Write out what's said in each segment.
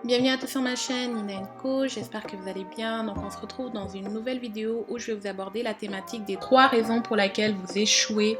Bienvenue à tous sur ma chaîne Nina Co, j'espère que vous allez bien. Donc on se retrouve dans une nouvelle vidéo où je vais vous aborder la thématique des 3 raisons pour lesquelles vous échouez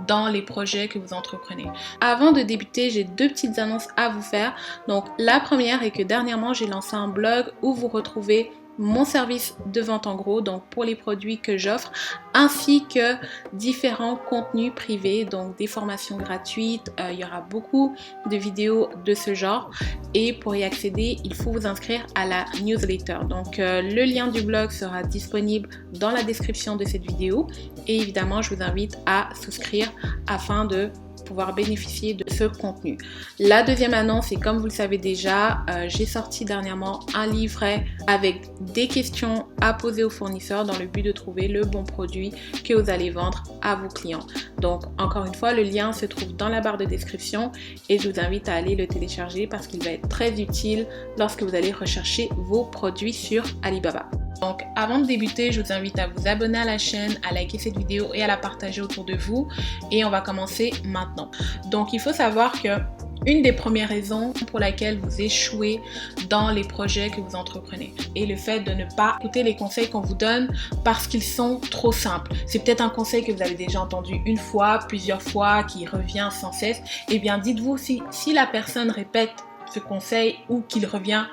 dans les projets que vous entreprenez. Avant de débuter, j'ai 2 petites annonces à vous faire. Donc la première est que dernièrement j'ai lancé un blog où vous retrouvez mon service de vente en gros, donc pour les produits que j'offre, ainsi que différents contenus privés, donc des formations gratuites. Il y aura beaucoup de vidéos de ce genre et pour y accéder, il faut vous inscrire à la newsletter. Donc le lien du blog sera disponible dans la description de cette vidéo et évidemment, je vous invite à souscrire afin de pouvoir bénéficier de ce contenu. La deuxième annonce, et comme vous le savez déjà, j'ai sorti dernièrement un livret avec des questions à poser aux fournisseurs dans le but de trouver le bon produit que vous allez vendre à vos clients. Donc encore une fois, le lien se trouve dans la barre de description et je vous invite à aller le télécharger parce qu'il va être très utile lorsque vous allez rechercher vos produits sur Alibaba. Donc avant de débuter, je vous invite à vous abonner à la chaîne, à liker cette vidéo et à la partager autour de vous. Et on va commencer maintenant. Donc il faut savoir que une des premières raisons pour laquelle vous échouez dans les projets que vous entreprenez est le fait de ne pas écouter les conseils qu'on vous donne parce qu'ils sont trop simples. C'est peut-être un conseil que vous avez déjà entendu une fois, plusieurs fois, qui revient sans cesse. Eh bien dites-vous, si la personne répète ce conseil ou qu'il revient,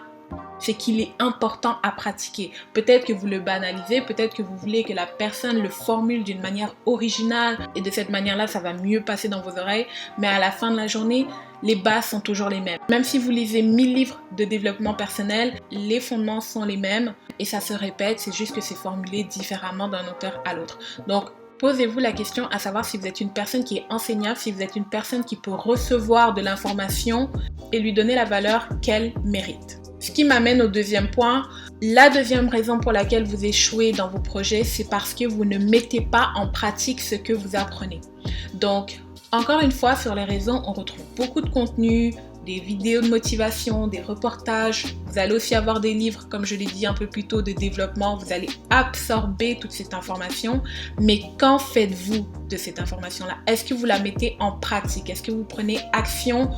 c'est qu'il est important à pratiquer. Peut-être que vous le banalisez, peut-être que vous voulez que la personne le formule d'une manière originale et de cette manière-là, ça va mieux passer dans vos oreilles. Mais à la fin de la journée, les bases sont toujours les mêmes. Même si vous lisez 1000 livres de développement personnel, les fondements sont les mêmes et ça se répète, c'est juste que c'est formulé différemment d'un auteur à l'autre. Donc, posez-vous la question à savoir si vous êtes une personne qui est enseignable, si vous êtes une personne qui peut recevoir de l'information et lui donner la valeur qu'elle mérite. Ce qui m'amène au deuxième point. La deuxième raison pour laquelle vous échouez dans vos projets, c'est parce que vous ne mettez pas en pratique ce que vous apprenez. Donc, encore une fois, sur les réseaux, on retrouve beaucoup de contenu, des vidéos de motivation, des reportages. Vous allez aussi avoir des livres, comme je l'ai dit un peu plus tôt, de développement. Vous allez absorber toute cette information. Mais qu'en faites-vous de cette information-là? Est-ce que vous la mettez en pratique? Est-ce que vous prenez action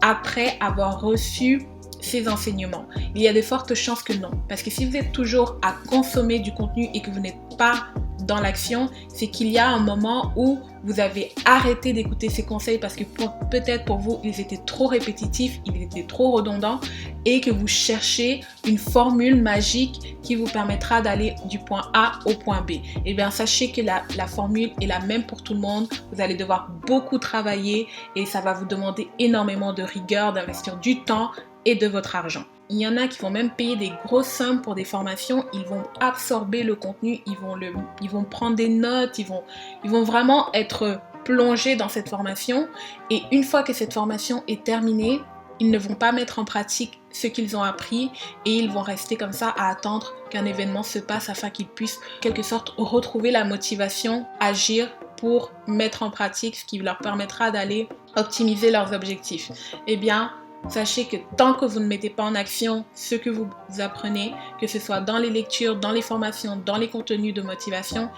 après avoir reçu ces enseignements? Il y a de fortes chances que non. Parce que si vous êtes toujours à consommer du contenu et que vous n'êtes pas dans l'action, c'est qu'il y a un moment où vous avez arrêté d'écouter ces conseils parce que peut-être pour vous, ils étaient trop répétitifs, ils étaient trop redondants et que vous cherchez une formule magique qui vous permettra d'aller du point A au point B. Eh bien, sachez que la formule est la même pour tout le monde. Vous allez devoir beaucoup travailler et ça va vous demander énormément de rigueur, d'investir du temps et de votre argent. Il y en a qui vont même payer des grosses sommes pour des formations, ils vont absorber le contenu, ils vont prendre des notes, ils vont vraiment être plongés dans cette formation et une fois que cette formation est terminée, ils ne vont pas mettre en pratique ce qu'ils ont appris et ils vont rester comme ça à attendre qu'un événement se passe afin qu'ils puissent en quelque sorte retrouver la motivation, agir pour mettre en pratique ce qui leur permettra d'aller optimiser leurs objectifs. Eh bien, sachez que tant que vous ne mettez pas en action ce que vous apprenez, que ce soit dans les lectures, dans les formations, dans les contenus de motivation,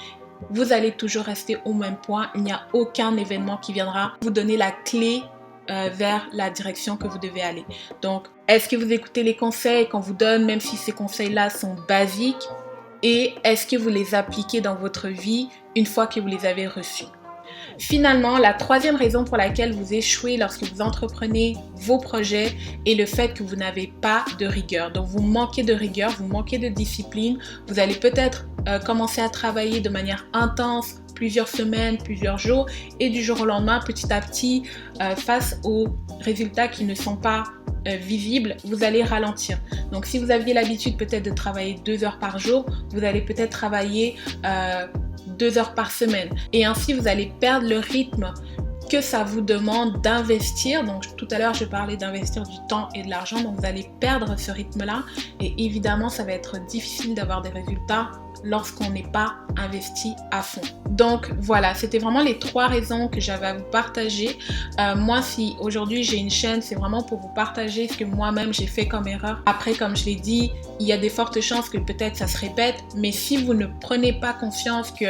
vous allez toujours rester au même point. Il n'y a aucun événement qui viendra vous donner la clé vers la direction que vous devez aller. Donc, est-ce que vous écoutez les conseils qu'on vous donne, même si ces conseils-là sont basiques? Et est-ce que vous les appliquez dans votre vie une fois que vous les avez reçus? Finalement, la troisième raison pour laquelle vous échouez lorsque vous entreprenez vos projets est le fait que vous n'avez pas de rigueur. Donc, vous manquez de rigueur, vous manquez de discipline. Vous allez peut-être commencer à travailler de manière intense plusieurs semaines, plusieurs jours et du jour au lendemain, petit à petit, face aux résultats qui ne sont pas visibles, vous allez ralentir. Donc, si vous aviez l'habitude peut-être de travailler 2 heures par jour, vous allez peut-être travailler 2 heures par semaine. Et ainsi, vous allez perdre le rythme que ça vous demande d'investir. Donc, tout à l'heure, je parlais d'investir du temps et de l'argent. Donc, vous allez perdre ce rythme-là. Et évidemment, ça va être difficile d'avoir des résultats lorsqu'on n'est pas investi à fond. Donc voilà, c'était vraiment les 3 raisons que j'avais à vous partager. Moi, si aujourd'hui j'ai une chaîne, c'est vraiment pour vous partager ce que moi-même j'ai fait comme erreur. Après, comme je l'ai dit, il y a des fortes chances que peut-être ça se répète, mais si vous ne prenez pas conscience que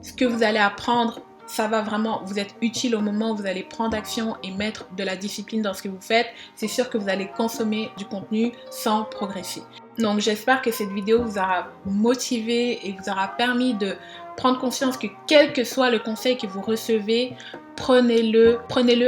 ce que vous allez apprendre ça va vraiment vous être utile au moment où vous allez prendre action et mettre de la discipline dans ce que vous faites, c'est sûr que vous allez consommer du contenu sans progresser. Donc j'espère que cette vidéo vous aura motivé et vous aura permis de prendre conscience que quel que soit le conseil que vous recevez, prenez-le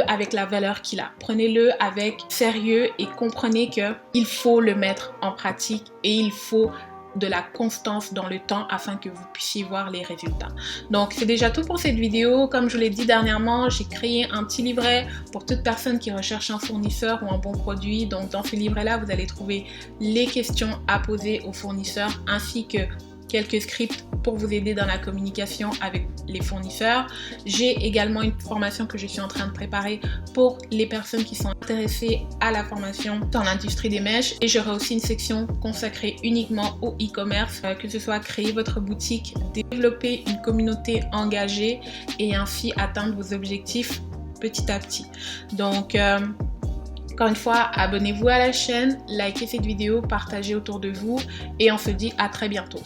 avec la valeur qu'il a. Prenez-le avec sérieux et comprenez qu'il faut le mettre en pratique et il faut de la constance dans le temps afin que vous puissiez voir les résultats. Donc c'est déjà tout pour cette vidéo. Comme je vous l'ai dit dernièrement, j'ai créé un petit livret pour toute personne qui recherche un fournisseur ou un bon produit. Donc dans ce livret-là, vous allez trouver les questions à poser aux fournisseurs ainsi que quelques scripts pour vous aider dans la communication avec les fournisseurs. J'ai également une formation que je suis en train de préparer pour les personnes qui sont intéressées à la formation dans l'industrie des mèches, et j'aurai aussi une section consacrée uniquement au e-commerce, que ce soit créer votre boutique, développer une communauté engagée et ainsi atteindre vos objectifs petit à petit. Donc encore une fois, abonnez-vous à la chaîne, likez cette vidéo, partagez autour de vous et on se dit à très bientôt.